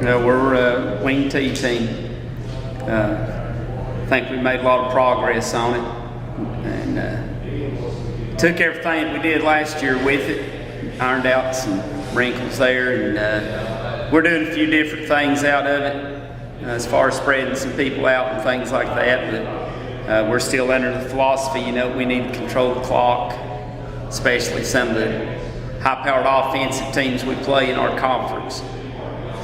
We're a wing T team. I think we made a lot of progress on it, and took everything we did last year with it, ironed out some wrinkles there, and we're doing a few different things out of it as far as spreading some people out and things like that. But we're still under the philosophy, we need to control the clock, especially some of the high-powered offensive teams we play in our conference.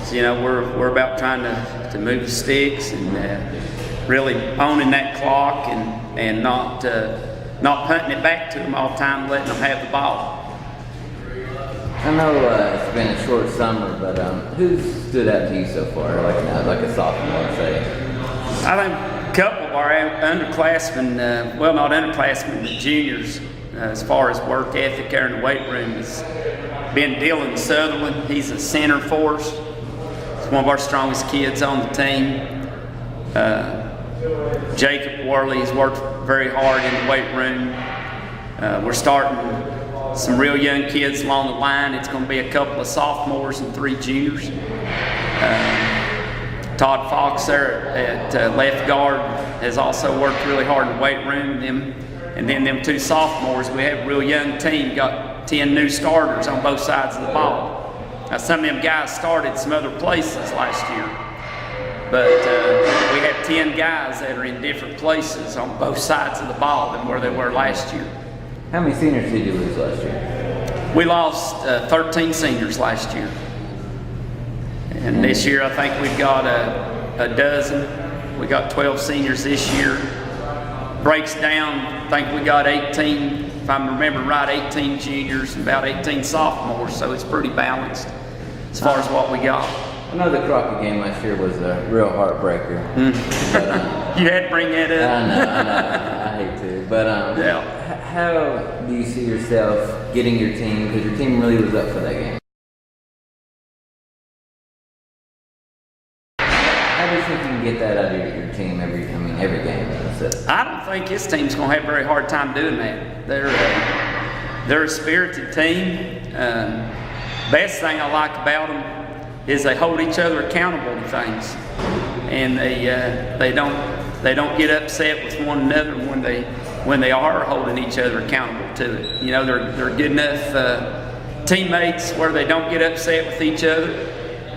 So, we're about trying to move the sticks and really owning that clock and not punting it back to them all the time, letting them have the ball. I know it's been a short summer, but who's stood out to you so far, like a sophomore, say? I think a couple of our underclassmen, not underclassmen, but juniors, as far as work ethic there in the weight room, has been Dylan Sullivan. He's a center for us. He's one of our strongest kids on the team. Jacob Worley's worked very hard in the weight room. We're starting some real young kids along the line. It's going to be a couple of sophomores and 3 juniors. Todd Fox there at left guard has also worked really hard in the weight room. And then them 2 sophomores, we have a real young team, got 10 new starters on both sides of the ball. Now some of them guys started some other places last year, but we have 10 guys that are in different places on both sides of the ball than where they were last year. How many seniors did you lose last year? We lost 13 seniors last year. And this year I think we've got a dozen. We got 12 seniors this year. Breaks down, I think we got 18, if I remember right, 18 juniors and about 18 sophomores, so it's pretty balanced as far as what we got. I know the Crockett game last year was a real heartbreaker. But, you had to bring that up. I know, I hate to. But how do you see yourself getting your team, because your team really was up for that game? How do you think you can get that out of your team every game? I don't think this team's going to have a very hard time doing that. They're a spirited team. Best thing I like about them is they hold each other accountable to things, and they don't get upset with one another when they are holding each other accountable to it. They're good enough teammates where they don't get upset with each other,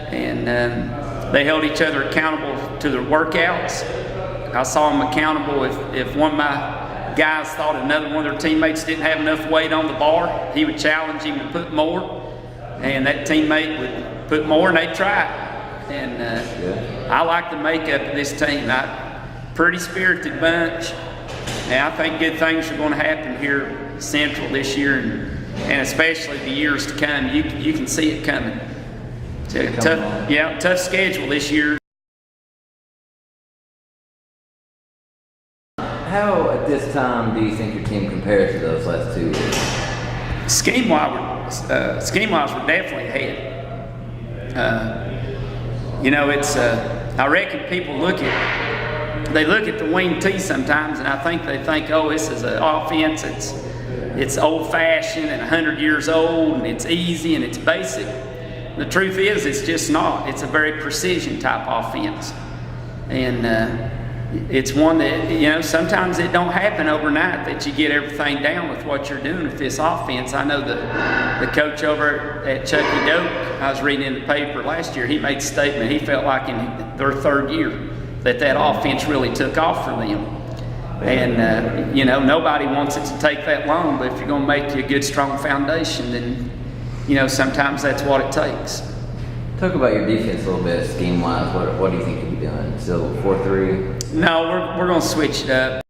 and they held each other accountable to their workouts. I saw them accountable if one of my guys thought another one of their teammates didn't have enough weight on the bar, he would challenge him to put more, and that teammate would put more and they'd try it. And I like the makeup of this team. Pretty spirited bunch, and I think good things are going to happen here Central this year, and especially the years to come. You can see it coming. It's a tough schedule this year. How at this time do you think your team compares to those last 2 years? Scheme-wise, we're definitely ahead. I reckon people look at the wing T sometimes, and I think they think, oh, this is an offense. It's old-fashioned and 100 years old, and it's easy and it's basic. The truth is, it's just not. It's a very precision type offense, and it's one that, sometimes it don't happen overnight that you get everything down with what you're doing with this offense. I know the coach over at Chucky Doak, I was reading in the paper last year, he made a statement. He felt like in their 3rd year that offense really took off for them. And, nobody wants it to take that long, but if you're going to make you a good, strong foundation, then, sometimes that's what it takes. Talk about your defense a little bit, scheme-wise. What do you think you'll be doing? Still 4-3? No, we're going to switch it up.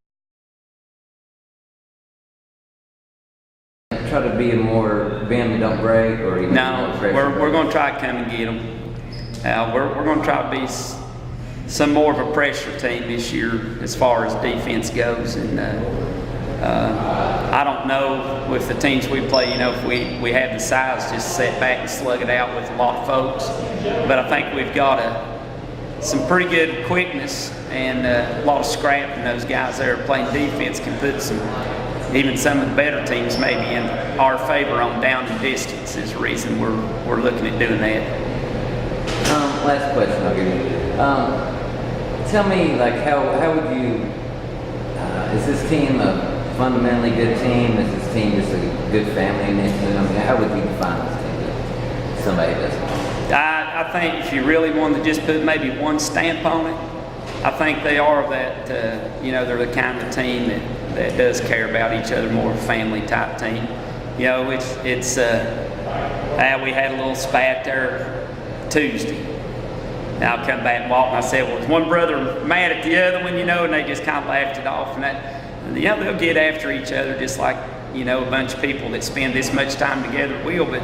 Try to be a more bend and don't break, or even no, we're going to try to come and get them. We're going to try to be some more of a pressure team this year as far as defense goes, and I don't know with the teams we play, if we have the size just to sit back and slug it out with a lot of folks. But I think we've got some pretty good quickness and a lot of scrap, and those guys there playing defense can put even some of the better teams maybe in our favor on down and distance is the reason we're looking at doing that. last question I'll give you. Tell me, like, how would you? Is this team a fundamentally good team? Is this team just a good family mission? I mean, how would you define this team if somebody doesn't? I think if you really wanted to just put maybe one stamp on it, I think they are that, they're the kind of team that does care about each other, more of a family type team. We had a little spat there Tuesday. Now I'll come back and walk and I said, well, was one brother mad at the other one, and they just kind of laughed it off. And they'll get after each other just like, a bunch of people that spend this much time together will, but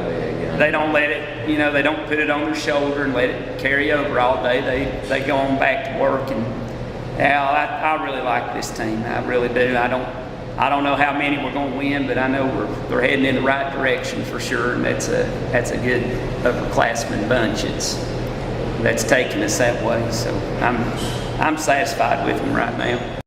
they don't let it, they don't put it on their shoulder and let it carry over all day. They go on back to work, and I really like this team. I really do. I don't know how many we're going to win, but I know they're heading in the right direction for sure, and that's a good upperclassman bunch. That's taking us that way. So I'm satisfied with them right now.